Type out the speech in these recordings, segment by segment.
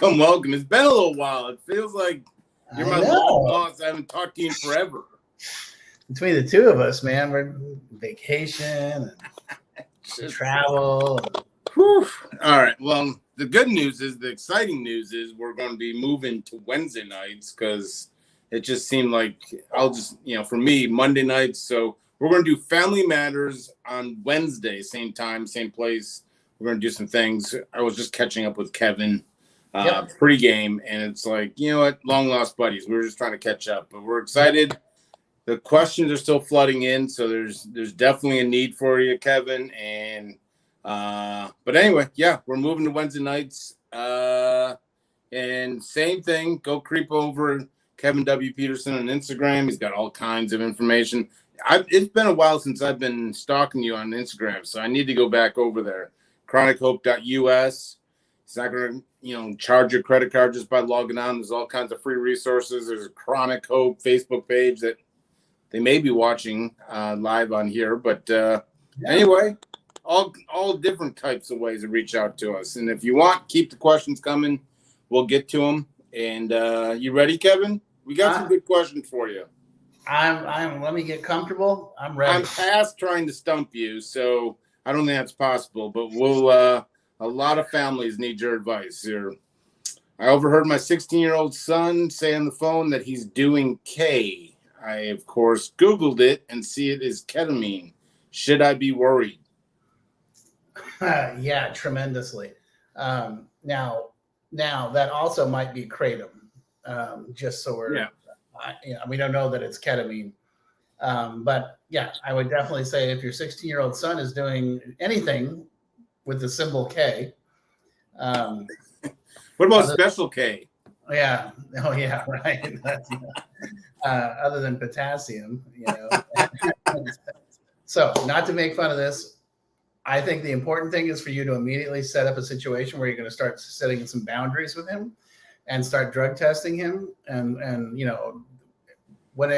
Welcome. It's been a little while. It feels like you're my long boss. I haven't talked to you in forever. Between the two of us, man, we're vacation and travel. Whew. All right. Well, the exciting news is we're going to be moving to Wednesday nights because it just seemed like for me, Monday nights. So we're going to do Family Matters on Wednesday, same time, same place. We're going to do some things. I was just catching up with Kevin pre-game, and it's like, you know what, long lost buddies. We were just trying to catch up, but we're excited. The questions are still flooding in, so there's definitely a need for you, Kevin. And but anyway, yeah, we're moving to Wednesday nights. And same thing, go creep over Kevin W. Peterson on Instagram. He's got all kinds of information. It's been a while since I've been stalking you on Instagram, so I need to go back over there. ChronicHope.us. It's not going to, charge your credit card just by logging on. There's all kinds of free resources. There's a Chronic Hope Facebook page that they may be watching live on here. But anyway, all different types of ways to reach out to us. And if you want, keep the questions coming. We'll get to them. And you ready, Kevin? We got some good questions for you. Let me get comfortable. I'm ready. I'm past trying to stump you, so I don't think that's possible. But we'll. A lot of families need your advice here. I overheard my 16-year-old son say on the phone that he's doing K. I, of course, Googled it and see it is ketamine. Should I be worried? Yeah, tremendously. Now that also might be kratom. Just so we're, we don't know that it's ketamine. But yeah, I would definitely say if your 16-year-old son is doing anything with the symbol K. What about special K? Yeah. Oh, yeah. Right. Other than potassium, So, not to make fun of this, I think the important thing is for you to immediately set up a situation where you're going to start setting some boundaries with him, and start drug testing him, and what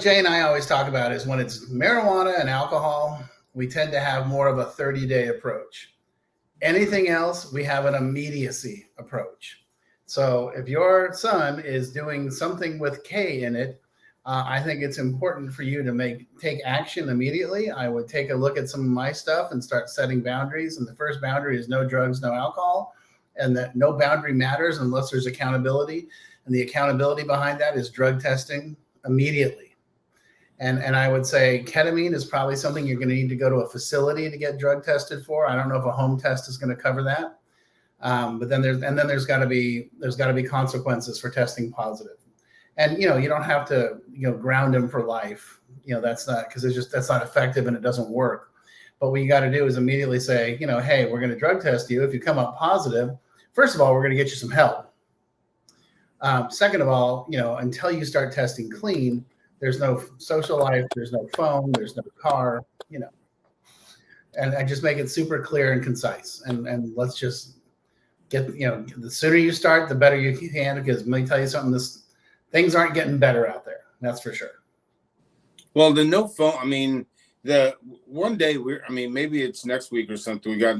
Jay and I always talk about is when it's marijuana and alcohol, we tend to have more of a 30-day approach. Anything else, we have an immediacy approach. So if your son is doing something with K in it, I think it's important for you to take action immediately. I would take a look at some of my stuff and start setting boundaries. And the first boundary is no drugs, no alcohol, and that no boundary matters unless there's accountability. And the accountability behind that is drug testing immediately. And I would say ketamine is probably something you're going to need to go to a facility to get drug tested for. I don't know if a home test is going to cover that. But then there's got to be consequences for testing positive. And you don't have to ground him for life. That's not, because that's not effective and it doesn't work. But what you got to do is immediately say, hey, we're going to drug test you. If you come up positive, first of all, we're going to get you some help. Second of all, until you start testing clean, there's no social life, there's no phone, there's no car, and I just make it super clear and concise. And let's just get, the sooner you start, the better you can, because let me tell you something, things aren't getting better out there. That's for sure. Well, the no phone, the one day maybe it's next week or something. We got,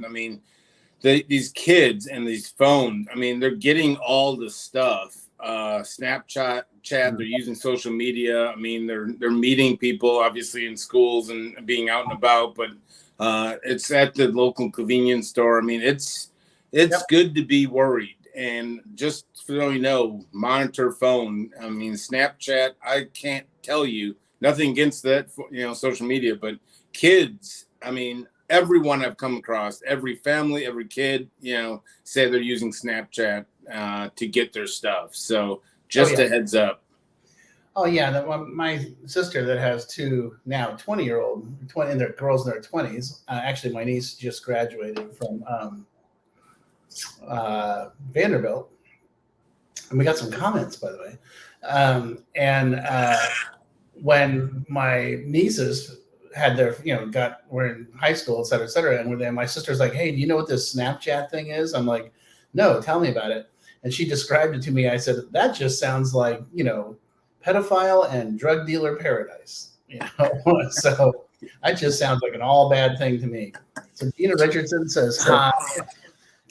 these kids and these phones, they're getting all the stuff. Snapchat, they're using social media. They're meeting people obviously in schools and being out and about, but it's at the local convenience store. It's good to be worried, and just so monitor phone. Snapchat, I can't tell you, nothing against that, social media, but kids, everyone I've come across, every family, every kid, say they're using Snapchat to get their stuff. So just a heads up. Oh yeah, my sister that has two now 20-year-old, and they're girls in their 20s. Actually, my niece just graduated from Vanderbilt, and we got some comments, by the way. When my nieces had their, were in high school, et cetera, and then my sister's like, "Hey, do you know what this Snapchat thing is?" I'm like, "No, tell me about it." And she described it to me. I said, "That just sounds like, pedophile and drug dealer paradise." So that just sounds like an all bad thing to me. So Gina Richardson says, "Hi,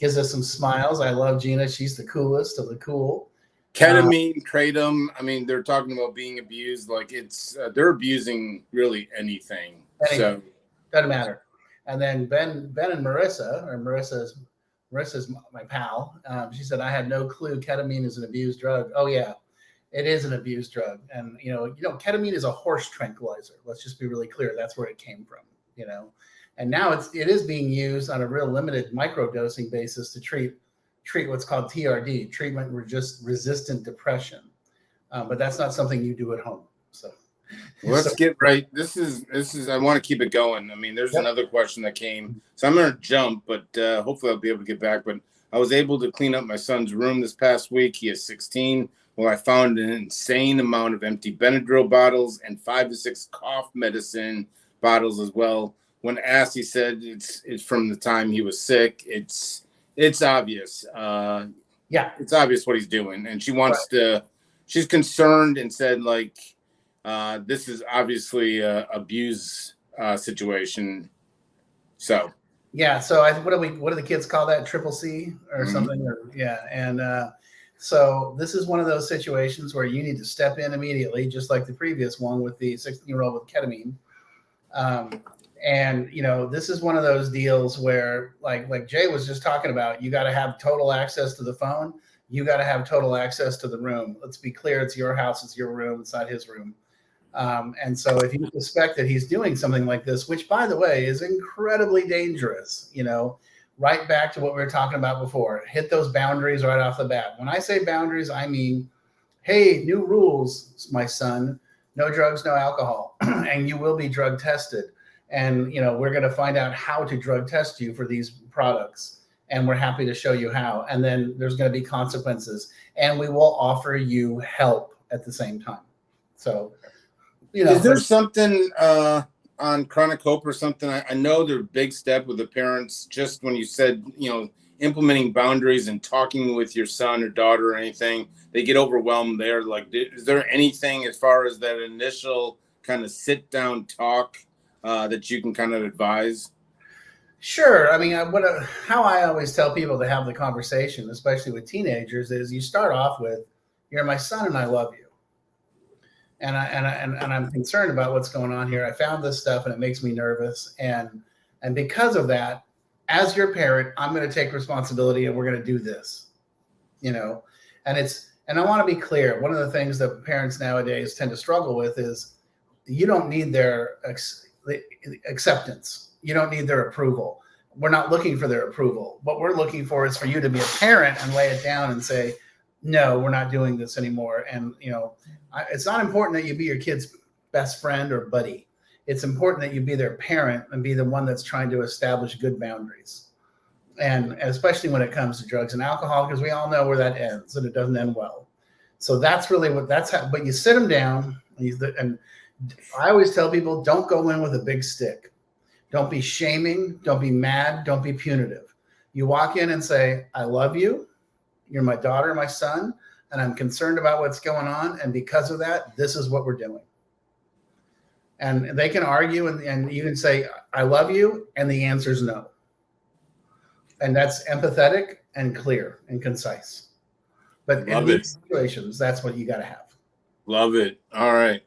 gives us some smiles. I love Gina. She's the coolest of the cool. Ketamine, kratom. I mean, they're talking about being abused. Like they're abusing really anything. So doesn't matter. And then Ben and Marissa's my pal. She said, I had no clue ketamine is an abused drug. Oh yeah, it is an abused drug. And ketamine is a horse tranquilizer. Let's just be really clear. That's where it came from. And now it is being used on a real limited microdosing basis to treat what's called TRD, treatment resistant depression. But that's not something you do at home. So let's get right. This is, I want to keep it going. I mean, there's another question that came. So I'm going to jump, but hopefully I'll be able to get back. But I was able to clean up my son's room this past week. He is 16. Well, I found an insane amount of empty Benadryl bottles and 5 to 6 cough medicine bottles as well. When asked, he said it's from the time he was sick. It's obvious. It's obvious what he's doing. And she wants she's concerned and said, like, this is obviously a abuse situation. So. Yeah. So what do the kids call that? Triple C or something? And so this is one of those situations where you need to step in immediately, just like the previous one with the 16-year-old with ketamine. And this is one of those deals where, like Jay was just talking about, you got to have total access to the phone. You got to have total access to the room. Let's be clear. It's your house. It's your room. It's not his room. And so if you suspect that he's doing something like this, which, by the way, is incredibly dangerous, right back to what we were talking about before, hit those boundaries right off the bat. When I say boundaries, I mean, hey, new rules, my son, no drugs, no alcohol, and you will be drug tested. And, we're going to find out how to drug test you for these products. And we're happy to show you how. And then there's going to be consequences. And we will offer you help at the same time. So, is there something on Chronic Hope or something? I know there's a big step with the parents, just when you said, implementing boundaries and talking with your son or daughter or anything, they get overwhelmed there. Like, is there anything as far as that initial kind of sit down talk that you can kind of advise? Sure. I mean, how I always tell people to have the conversation, especially with teenagers, is you start off with, "You're my son and I love you. And I'm concerned about what's going on here. I found this stuff and it makes me nervous. And because of that, as your parent, I'm going to take responsibility and we're going to do this, and I want to be clear. One of the things that parents nowadays tend to struggle with is you don't need their acceptance. You don't need their approval. We're not looking for their approval. What we're looking for is for you to be a parent and lay it down and say, no, we're not doing this anymore. And, it's not important that you be your kid's best friend or buddy. It's important that you be their parent and be the one that's trying to establish good boundaries. And especially when it comes to drugs and alcohol, because we all know where that ends and it doesn't end well. So that's really but you sit them down and I always tell people, don't go in with a big stick. Don't be shaming. Don't be mad. Don't be punitive. You walk in and say, I love you. You're my daughter, my son, and I'm concerned about what's going on. And because of that, this is what we're doing. And they can argue and you can say, I love you. And the answer is no. And that's empathetic and clear and concise. But in these situations, that's what you got to have. Love it. All right.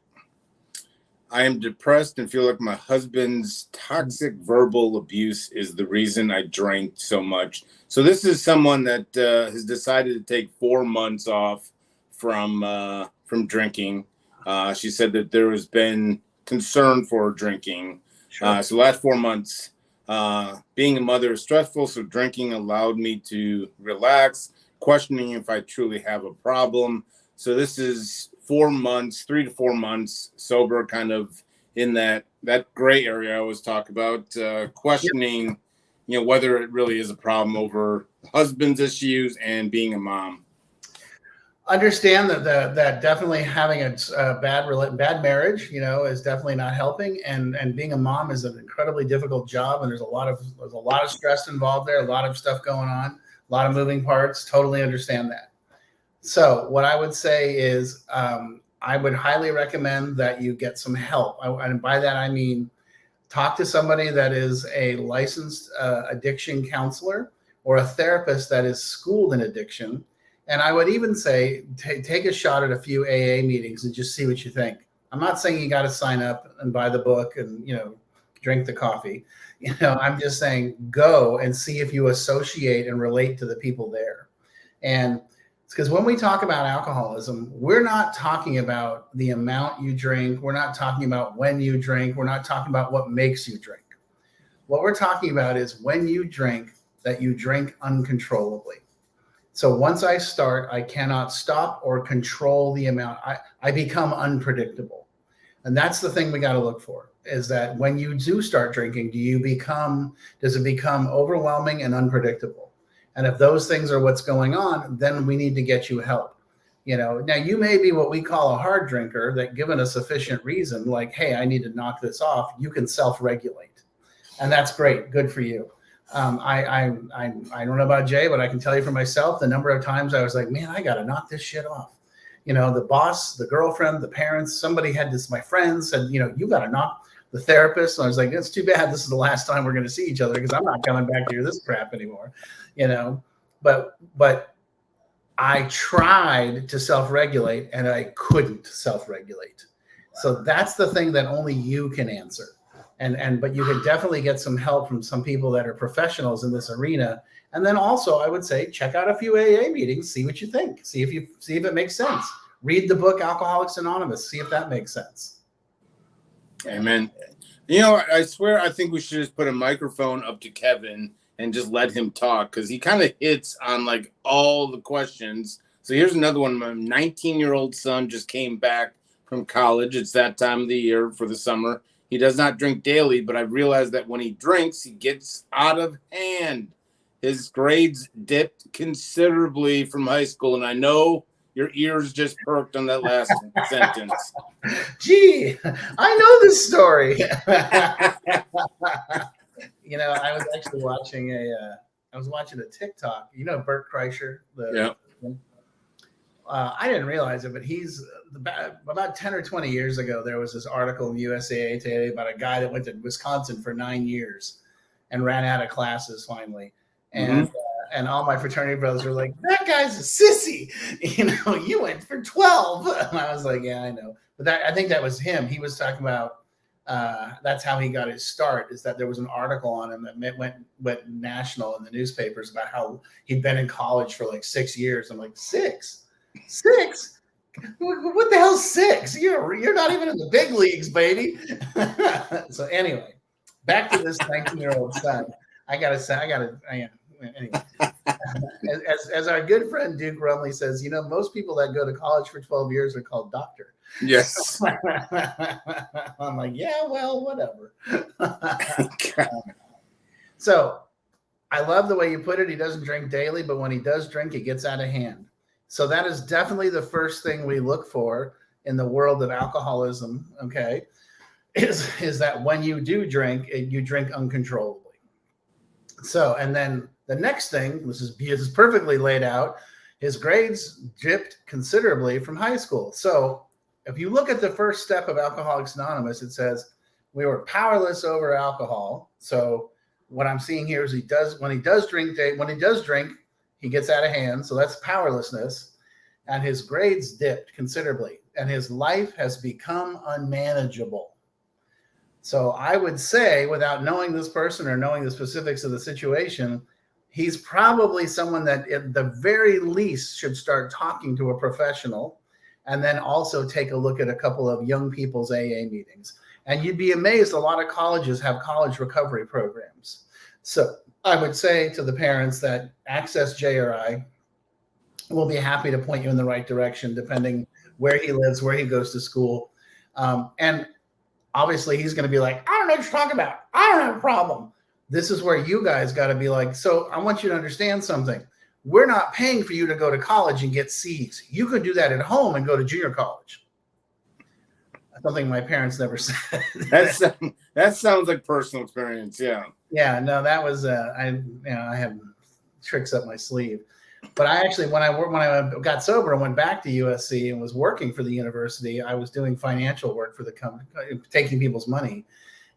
I am depressed and feel like my husband's toxic verbal abuse is the reason I drank so much. So this is someone that has decided to take 4 months off from drinking. She said that there has been concern for drinking. Sure. So last 4 months, being a mother is stressful. So drinking allowed me to relax, questioning if I truly have a problem. So this is 4 months, 3 to 4 months sober, kind of in that gray area I always talk about, questioning, whether it really is a problem over husband's issues and being a mom. Understand that definitely having a bad marriage, is definitely not helping, and being a mom is an incredibly difficult job, and there's a lot of stress involved there, a lot of stuff going on, a lot of moving parts. Totally understand that. So what I would say is I would highly recommend that you get some help. And by that, I mean, talk to somebody that is a licensed addiction counselor or a therapist that is schooled in addiction. And I would even say, take a shot at a few AA meetings and just see what you think. I'm not saying you got to sign up and buy the book and, drink the coffee. I'm just saying go and see if you associate and relate to the people there. And it's because when we talk about alcoholism, we're not talking about the amount you drink. We're not talking about when you drink. We're not talking about what makes you drink. What we're talking about is when you drink, that you drink uncontrollably. So once I start, I cannot stop or control the amount. I become unpredictable. And that's the thing we got to look for, is that when you do start drinking, does it become overwhelming and unpredictable? And if those things are what's going on, then we need to get you help. Now you may be what we call a hard drinker, that given a sufficient reason, like, hey, I need to knock this off, you can self-regulate. And that's great. Good for you. I don't know about Jay, but I can tell you for myself, the number of times I was like, man, I got to knock this shit off. The boss, the girlfriend, the parents, somebody had this, my friends said, you got to knock the therapist. And I was like, it's too bad. This is the last time we're going to see each other, because I'm not coming back to hear this crap anymore, but I tried to self-regulate and I couldn't self-regulate. So that's the thing that only you can answer. But you could definitely get some help from some people that are professionals in this arena. And then also I would say, check out a few AA meetings, see what you think, see if it makes sense. Read the book, Alcoholics Anonymous, see if that makes sense. Amen. I swear, I think we should just put a microphone up to Kevin and just let him talk, because he kind of hits on like all the questions. So here's another one. My 19-year-old son just came back from college. It's that time of the year for the summer. He does not drink daily, but I realized that when he drinks, he gets out of hand. His grades dipped considerably from high school, and I know your ears just perked on that last sentence. Gee, I know this story. I was actually watching a TikTok. Bert Kreischer? Yeah. I didn't realize it, but he's about 10 or 20 years ago, there was this article in USA Today about a guy that went to Wisconsin for 9 years and ran out of classes finally. And all my fraternity brothers were like, that guy's a sissy. You went for 12. And I was like, yeah, I know. But I think that was him. He was talking about that's how he got his start, is that there was an article on him that went national in the newspapers about how he'd been in college for like 6 years. I'm like, 6? What the hell's 6? You're not even in the big leagues, baby. So anyway, back to this 19-year-old son. Anyway. As our good friend Duke Rumley says, most people that go to college for 12 years are called doctor. Yes. I'm like, yeah, well, whatever. So I love the way you put it. He doesn't drink daily, but when he does drink, it gets out of hand. So that is definitely the first thing we look for in the world of alcoholism, okay, is that when you do drink, you drink uncontrollably. So, and then the next thing, this is perfectly laid out, his grades dipped considerably from high school. So if you look at the first step of Alcoholics Anonymous, it says we were powerless over alcohol. So what I'm seeing here is when he does drink, he gets out of hand. So that's powerlessness. And his grades dipped considerably. And his life has become unmanageable. So I would say, without knowing this person or knowing the specifics of the situation, he's probably someone that at the very least should start talking to a professional, and then also take a look at a couple of young people's AA meetings. And you'd be amazed, a lot of colleges have college recovery programs. So I would say to the parents that Access JRI will be happy to point you in the right direction, depending where he lives, where he goes to school. And obviously he's going to be like, I don't know what you're talking about. I don't have a problem. This is where you guys got to be like, so I want you to understand something. We're not paying for you to go to college and get C's. You could do that at home and go to junior college. Something my parents never said. That sounds like personal experience. Yeah. Yeah. No, that was I had tricks up my sleeve. But I actually, when I got sober and went back to USC and was working for the university, I was doing financial work for the company, taking people's money.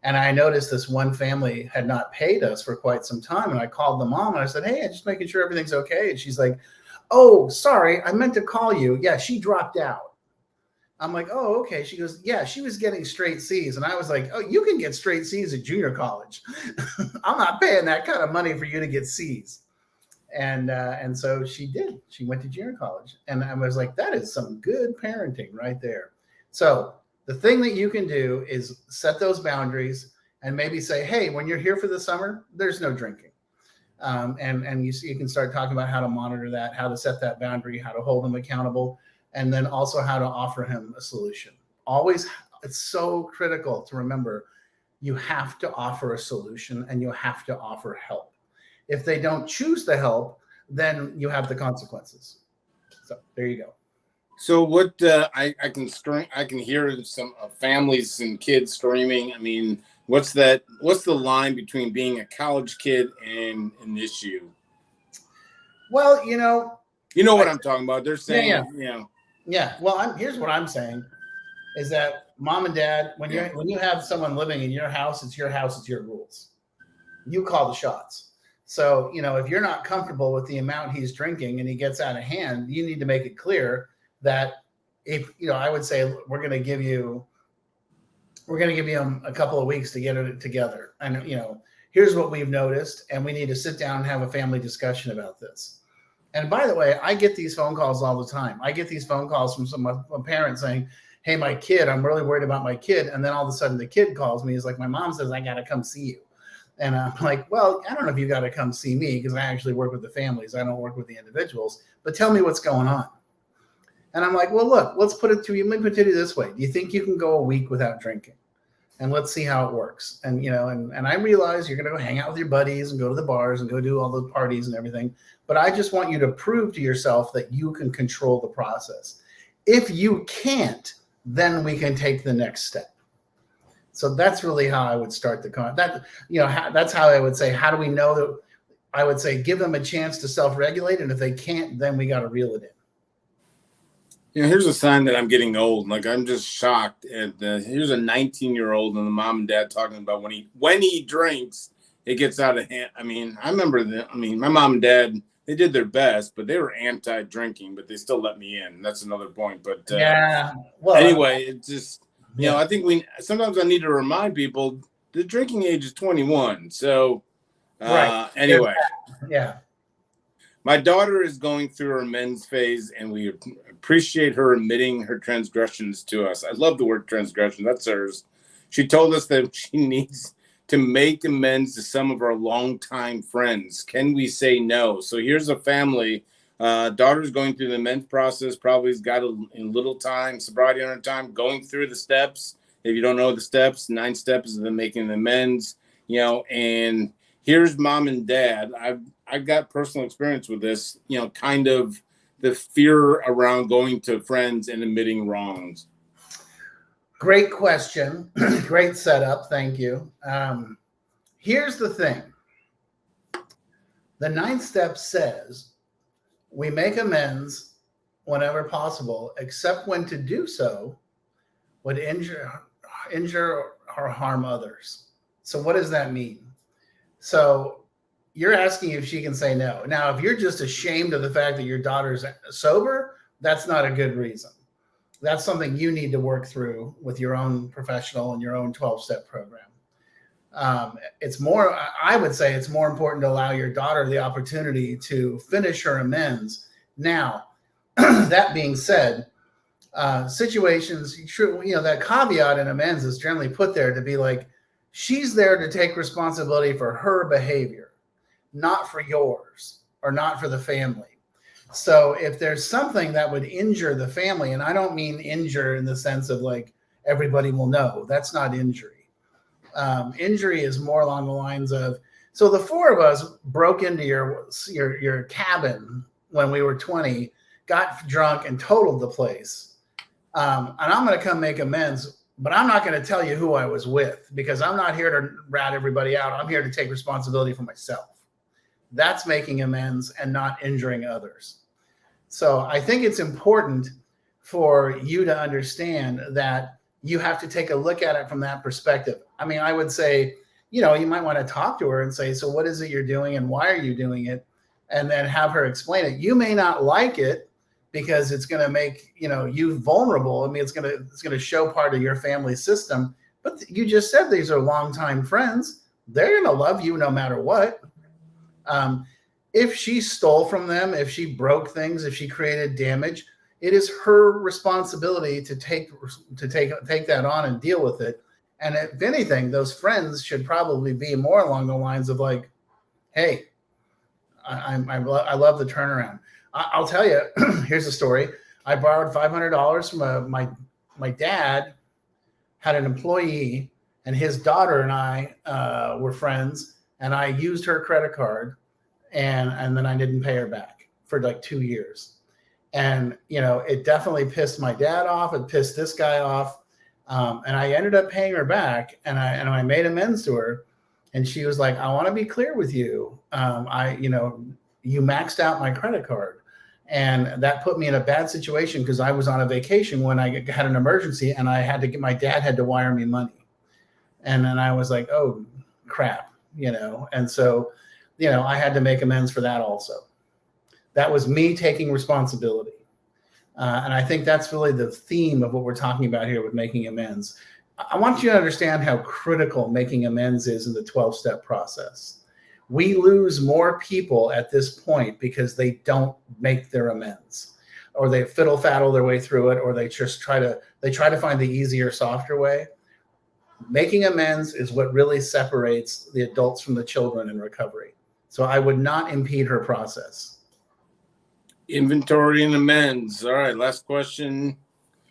And I noticed this one family had not paid us for quite some time. And I called the mom and I said, hey, I'm just making sure everything's okay. And she's like, oh, sorry, I meant to call you. Yeah, she dropped out. I'm like, oh, okay. She goes, yeah, she was getting straight C's. And I was like, oh, you can get straight C's at junior college. I'm not paying that kind of money for you to get C's. And so she did. She went to junior college. And I was like, that is some good parenting right there. So the thing that you can do is set those boundaries and maybe say, hey, when you're here for the summer, there's no drinking. And you can start talking about how to monitor that, how to set that boundary, how to hold them accountable, and then also how to offer him a solution. Always, it's so critical to remember, you have to offer a solution and you have to offer help. If they don't choose the help, then you have the consequences. So there you go. So what I can hear some families and kids screaming. I mean, what's the line between being a college kid and an issue? Well, you know what I'm talking about. They're saying, yeah. Well, here's what I'm saying is that mom and dad, when you have someone living in your house, it's your rules. You call the shots. So, if you're not comfortable with the amount he's drinking and he gets out of hand, you need to make it clear that I would say we're going to give you a couple of weeks to get it together. And, here's what we've noticed, and we need to sit down and have a family discussion about this. And by the way, I get these phone calls all the time. I get these phone calls from some parents saying, hey, my kid, I'm really worried about my kid. And then all of a sudden the kid calls me. He's like, my mom says, I got to come see you. And I'm like, well, I don't know if you got to come see me because I actually work with the families. I don't work with the individuals, but tell me what's going on. And I'm like, well, look, let's put it to you. Let me put it this way. Do you think you can go a week without drinking? And let's see how it works. And, and I realize you're going to go hang out with your buddies and go to the bars and go do all the parties and everything. But I just want you to prove to yourself that you can control the process. If you can't, then we can take the next step. So that's really how I would start that's how I would say, how do we know that? I would say, give them a chance to self-regulate. And if they can't, then we got to reel it in. Here's a sign that I'm getting old. Like, I'm just shocked. Here's a 19-year-old and the mom and dad talking about when he drinks, it gets out of hand. I mean, I remember my mom and dad, they did their best, but they were anti-drinking, but they still let me in. That's another point. But anyway, it's just, I think sometimes I need to remind people the drinking age is 21. So right. Anyway. Yeah. My daughter is going through her men's phase, and we appreciate her admitting her transgressions to us. I love the word transgression. That's hers. She told us that she needs to make amends to some of our longtime friends. Can we say no? So here's a family. Daughter's going through the men's process, probably has got a little time, sobriety on her time, going through the steps. If you don't know the steps, 9 steps is making amends, and here's mom and dad. I've got personal experience with this, kind of the fear around going to friends and admitting wrongs. Great question. Great setup. Thank you. Here's the thing. The 9th step says we make amends whenever possible, except when to do so would injure or harm others. So what does that mean? So you're asking if she can say no. Now, if you're just ashamed of the fact that your daughter's sober, that's not a good reason. That's something you need to work through with your own professional and your own 12-step program. I would say it's more important to allow your daughter the opportunity to finish her amends. Now, that being said, situations, that caveat in amends is generally put there to be like, she's there to take responsibility for her behavior, not for yours or not for the family. So if there's something that would injure the family, and I don't mean injure in the sense of like everybody will know, that's not injury. Injury is more along the lines of, so the 4 of us broke into your cabin when we were 20, got drunk and totaled the place. And I'm going to come make amends, but I'm not going to tell you who I was with because I'm not here to rat everybody out. I'm here to take responsibility for myself. That's making amends and not injuring others. So I think it's important for you to understand that you have to take a look at it from that perspective. I mean, I would say, you might want to talk to her and say, so what is it you're doing and why are you doing it? And then have her explain it. You may not like it because it's going to make, you vulnerable. I mean, it's going to show part of your family system, but you just said these are longtime friends. They're going to love you no matter what. If she stole from them, if she broke things, if she created damage, it is her responsibility to take that on and deal with it. And if anything, those friends should probably be more along the lines of like, hey, I love the turnaround. I'll tell you, here's a story. I borrowed $500 from my dad had an employee, and his daughter and I were friends, and I used her credit card, and then I didn't pay her back for like 2 years. And, it definitely pissed my dad off. It pissed this guy off. And I ended up paying her back, and I made amends to her. And she was like, I want to be clear with you. You maxed out my credit card. And that put me in a bad situation because I was on a vacation when I had an emergency, and my dad had to wire me money. And then I was like, oh, crap, And so, I had to make amends for that also. That was me taking responsibility. And I think that's really the theme of what we're talking about here with making amends. I want you to understand how critical making amends is in the 12-step process. We lose more people at this point because they don't make their amends, or they fiddle-faddle their way through it, or they just try to find the easier, softer way. Making amends is what really separates the adults from the children in recovery. So I would not impede her process. Inventory and amends. All right, last question.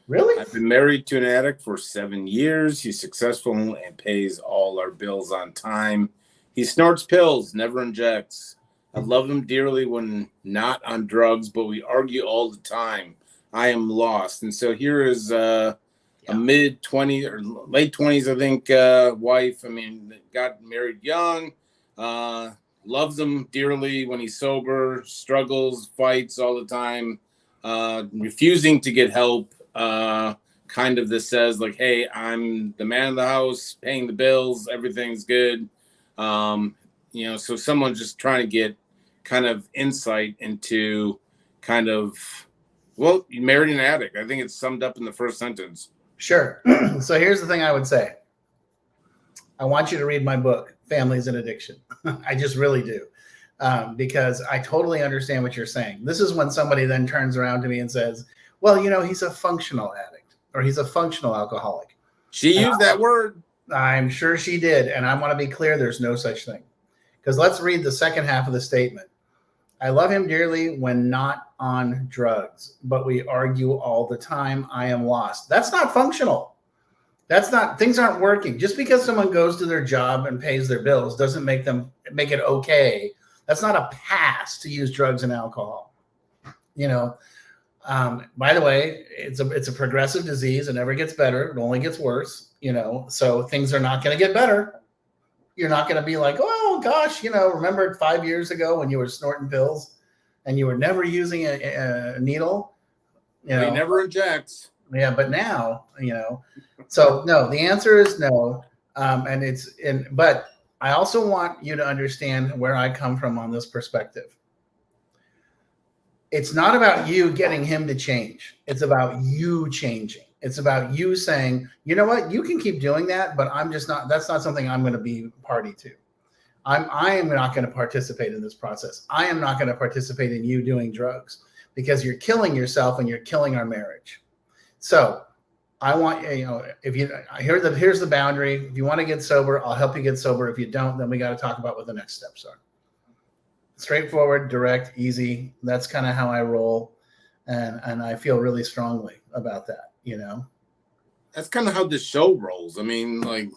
Really? I've been married to an addict for 7 years. He's successful and pays all our bills on time. He snorts pills, never injects. I love him dearly when not on drugs, but we argue all the time. I am lost. And so here is a mid-20s or late 20s, I think, wife. I mean, got married young. Loves him dearly when he's sober, struggles, fights all the time, refusing to get help. Kind of this says like, hey, I'm the man of the house, paying the bills, everything's good. So someone's just trying to get kind of insight into kind of, well, you married an addict. I think it's summed up in the first sentence. Sure. So here's the thing I would say. I want you to read my book, Families in Addiction. I just really do. Because I totally understand what you're saying. This is when somebody then turns around to me and says, well, he's a functional addict or he's a functional alcoholic. She used that word. I'm sure she did. And I want to be clear, there's no such thing. Because let's read the second half of the statement. I love him dearly when not on drugs, but we argue all the time. I am lost. That's not functional. Things aren't working. Just because someone goes to their job and pays their bills doesn't make it okay. That's not a pass to use drugs and alcohol. By the way, it's a progressive disease. It never gets better. It only gets worse, so things are not going to get better. You're not going to be like, oh gosh, remember 5 years ago when you were snorting pills and you were never using a needle, He never injects. Yeah, but now, so no, the answer is no. But I also want you to understand where I come from on this perspective. It's not about you getting him to change. It's about you changing. It's about you saying, you know what, you can keep doing that, but that's not something I'm going to be party to. I am not going to participate in this process. I am not going to participate in you doing drugs because you're killing yourself and you're killing our marriage. So I want, here's the boundary. If you want to get sober, I'll help you get sober. If you don't, then we got to talk about what the next steps are. Straightforward, direct, easy. That's kind of how I roll. And I feel really strongly about that, That's kind of how this show rolls. I mean, like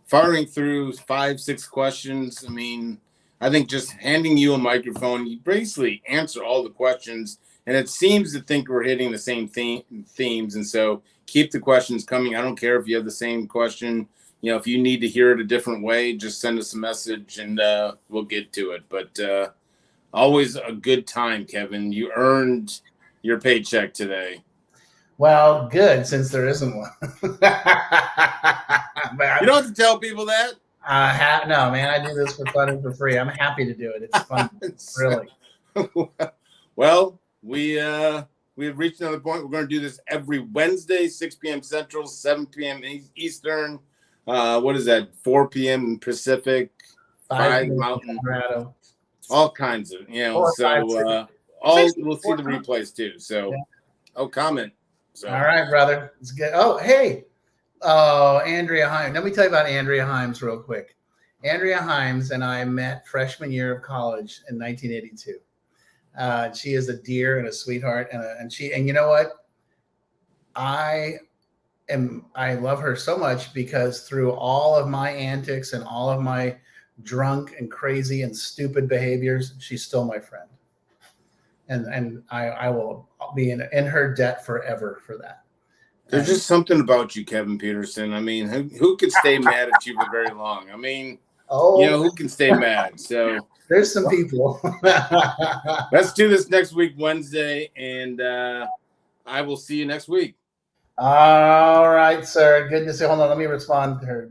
firing through 5-6 questions. I mean, I think just handing you a microphone, you basically answer all the questions. And it seems to think we're hitting the same themes. And so keep the questions coming. I don't care if you have the same question. If you need to hear it a different way, just send us a message and we'll get to it. But always a good time, Kevin. You earned your paycheck today. Well, good, since there isn't one. You don't have to tell people that. No, man, I do this for fun and for free. I'm happy to do it. It's fun, really. Well, we've reached another point. We're going to do this every Wednesday, 6 p.m. Central, 7 p.m. Eastern. What is that? 4 p.m. Pacific, 5 Mountain, Colorado. all kinds of, you know. 4, 5, So we'll see the replays too. So, comment. So. All right, brother. It's good. Oh, hey. Oh, Andrea Himes. Let me tell you about Andrea Himes real quick. Andrea Himes and I met freshman year of college in 1982. She is a dear and a sweetheart, and you know what? I love her so much because through all of my antics and all of my drunk and crazy and stupid behaviors, she's still my friend. And I will be in her debt forever for that. There's just something about you, Kevin Peterson. I mean, who could stay mad at you for very long? I mean, who can stay mad? So there's some people. Let's do this next week, Wednesday, and I will see you next week. All right, sir. Good to see. Hold on, let me respond to her.